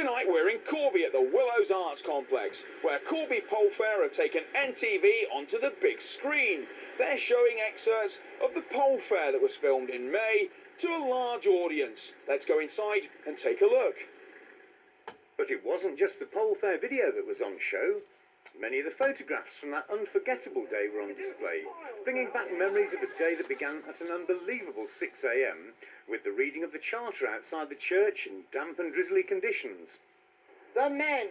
Tonight we're in Corby at the Willows Arts Complex, where Corby Pole Fair have taken NTV onto the big screen. They're showing excerpts of the Pole Fair that was filmed in May to a large audience. Let's go inside and take a look. But it wasn't just the Pole Fair video that was on show. Many of the photographs from that unforgettable day were on display, bringing back memories of a day that began at an unbelievable 6 a.m. with the reading of the Charter outside the church in damp and drizzly conditions. The men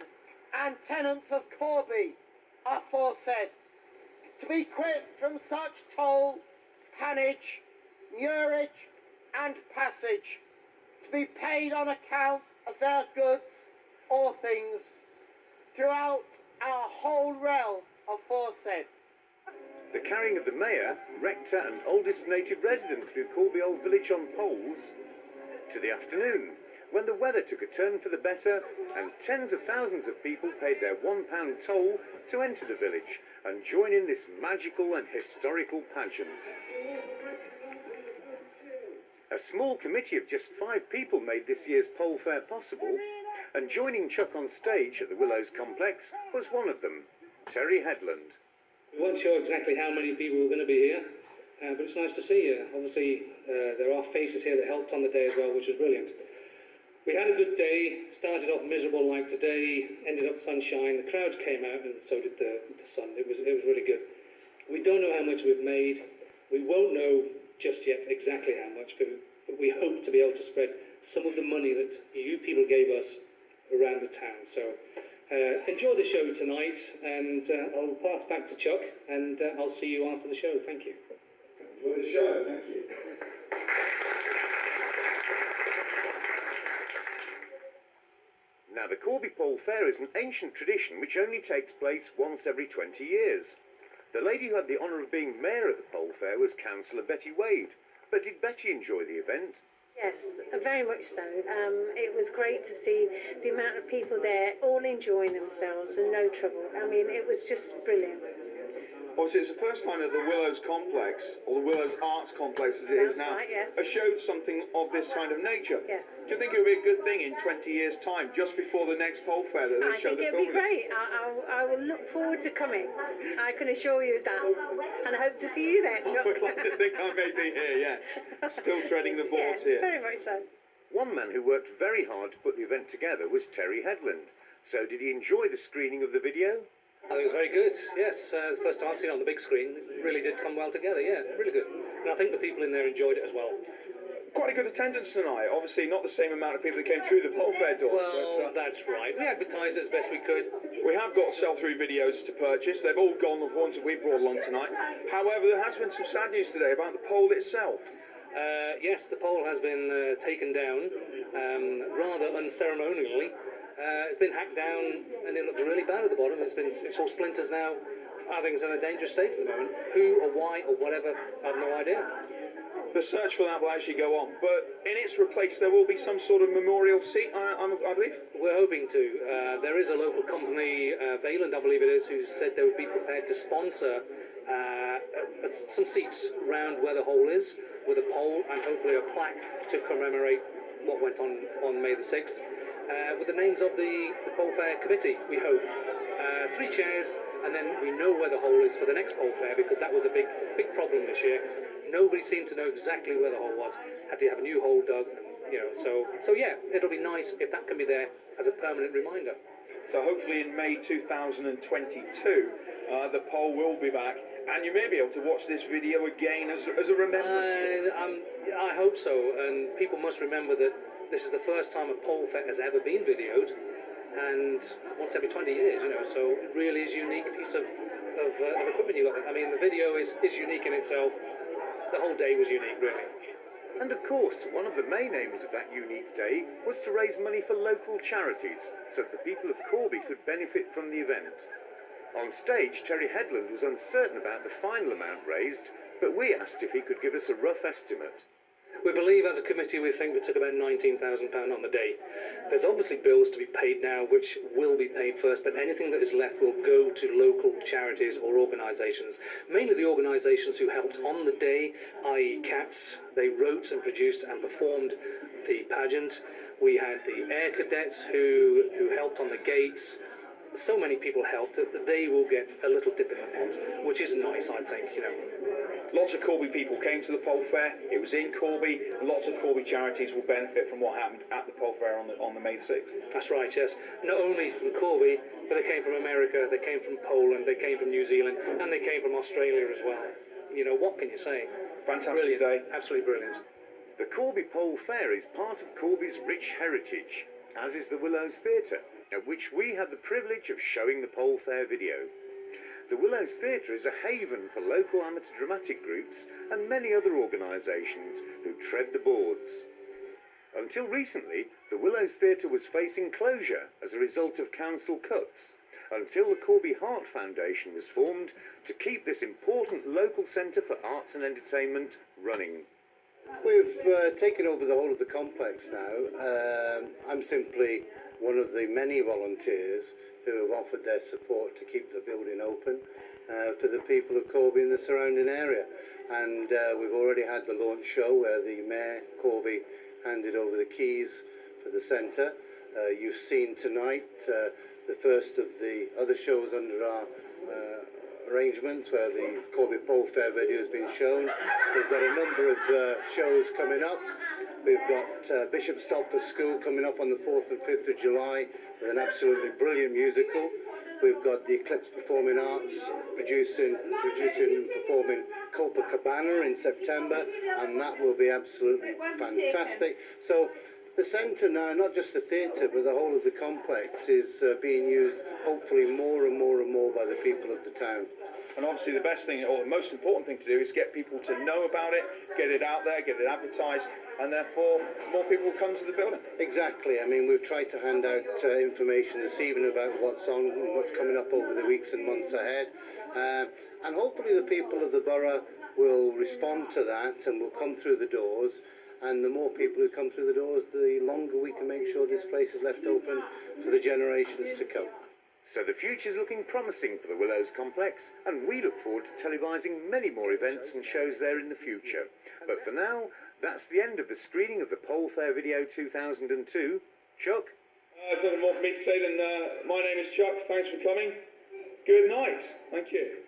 and tenants of Corby aforesaid to be quit from such toll, tonnage, muirage and passage, to be paid on account of their goods or things throughout our whole realm aforesaid. The carrying of the mayor, rector and oldest native resident through Corby Old Village on poles, to the afternoon, when the weather took a turn for the better and tens of thousands of people paid their £1 toll to enter the village and join in this magical and historical pageant. A small committee of just 5 people made this year's Pole Fair possible, and joining Chuck on stage at the Willows complex was one of them, Terry Headland. We weren't sure exactly how many people were going to be here, but it's nice to see you. Obviously, there are faces here that helped on the day as well, which was brilliant. We had a good day, started off miserable like today, ended up sunshine. The crowds came out and so did the sun. It was really good. We don't know how much we've made. We won't know just yet exactly how much, but we hope to be able to spread some of the money that you people gave us around the town. So enjoy the show tonight, and I'll pass back to Chuck, and I'll see you after the show. Thank you. Enjoy the show, thank you. Now, the Corby Pole Fair is an ancient tradition which only takes place once every 20 years. The lady who had the honour of being mayor at the Pole Fair was Councillor Betty Wade. But did Betty enjoy the event? Yes, very much so. It was great to see the amount of people there all enjoying themselves and no trouble. I mean, it was just brilliant. Obviously, it's the first time that the Willows Complex, or the Willows Arts Complex as it is now, right, yes, has showed something of this kind of nature. Yes. Do you think it would be a good thing in 20 years' time, just before the next Pole Fair, that they show the film? I think it'll be great. I will look forward to coming. I can assure you that. And I hope to see you there, Chuck. I would like to think I may be here, yeah. Still treading the boards here. Very much so. One man who worked very hard to put the event together was Terry Headland. So did he enjoy the screening of the video? I think it was very good, yes. The first time I've seen it on the big screen, it really did come well together, yeah, really good. And I think the people in there enjoyed it as well. Quite a good attendance tonight. Obviously, not the same amount of people that came through the Pole Fair doors. Well, that's right. We advertised it as best we could. We have got sell-through videos to purchase. They've all gone, the ones that we brought along tonight. However, there has been some sad news today about the pole itself. Yes, the pole has been taken down, rather unceremonially. It's been hacked down and it looks really bad at the bottom. It's all splinters now. I think it's in a dangerous state at the moment. Who or why or whatever, I have no idea. The search for that will actually go on, but in its replace there will be some sort of memorial seat, I believe? We're hoping to. There is a local company, Valand I believe it is, who said they would be prepared to sponsor some seats round where the hole is, with a pole and hopefully a plaque to commemorate what went on May the 6th. With the names of the Pole Fair committee, we hope. 3 chairs, and then we know where the hole is for the next Pole Fair, because that was a big problem this year. Nobody seemed to know exactly where the hole was. Had to have a new hole dug, and, so yeah, it'll be nice if that can be there as a permanent reminder. So hopefully in May 2022, the pole will be back, and you may be able to watch this video again as a remembrance. I hope so, and people must remember that this is the first time a Pole Fair has ever been videoed, and once every 20 years, so it really is a unique piece of equipment you got there. I mean, the video is unique in itself. The whole day was unique, really. And of course, one of the main aims of that unique day was to raise money for local charities, so that the people of Corby could benefit from the event. On stage, Terry Headland was uncertain about the final amount raised, but we asked if he could give us a rough estimate. We believe as a committee we think we took about £19,000 on the day. There's obviously bills to be paid now which will be paid first, but anything that is left will go to local charities or organisations, mainly the organisations who helped on the day, i.e. CATS. They wrote and produced and performed the pageant. We had the Air Cadets who helped on the gates. So many people helped that they will get a little dip in the pot, which is nice, I think, you know. Lots of Corby people came to the Pole Fair. It was in Corby. Lots of Corby charities will benefit from what happened at the Pole Fair on the May 6th. That's right, yes. Not only from Corby, but they came from America, they came from Poland, they came from New Zealand, and they came from Australia as well. You know, what can you say? Fantastic Brilliant day. Absolutely brilliant. The Corby Pole Fair is part of Corby's rich heritage, as is the Willows Theatre, at which we had the privilege of showing the Pole Fair video. The Willows Theatre is a haven for local amateur dramatic groups and many other organisations who tread the boards. Until recently, the Willows Theatre was facing closure as a result of council cuts, until the Corby Heart Foundation was formed to keep this important local centre for arts and entertainment running. We've taken over the whole of the complex now. I'm simply one of the many volunteers who have offered their support to keep the building open to the people of Corby and the surrounding area. And we've already had the launch show where the Mayor, Corby, handed over the keys for the centre. You've seen tonight the first of the other shows under our arrangements where the Corby Pole Fair video has been shown. We've got a number of shows coming up. We've got Bishop Stopford School coming up on the 4th and 5th of July with an absolutely brilliant musical. We've got the Eclipse Performing Arts producing and performing Copacabana in September, and that will be absolutely fantastic. So the centre now, not just the theatre, but the whole of the complex is being used hopefully more and more and more by the people of the town. And obviously the best thing, or the most important thing to do, is get people to know about it, get it out there, get it advertised, and therefore more people will come to the building. Exactly. I mean, we've tried to hand out information this evening about what's on and what's coming up over the weeks and months ahead. And hopefully the people of the borough will respond to that and will come through the doors. And the more people who come through the doors, the longer we can make sure this place is left open for the generations to come. So the future's looking promising for the Willows complex, and we look forward to televising many more events and shows there in the future. But for now, that's the end of the screening of the Pole Fair Video 2002. Chuck? There's nothing more for me to say than my name is Chuck. Thanks for coming. Good night. Thank you.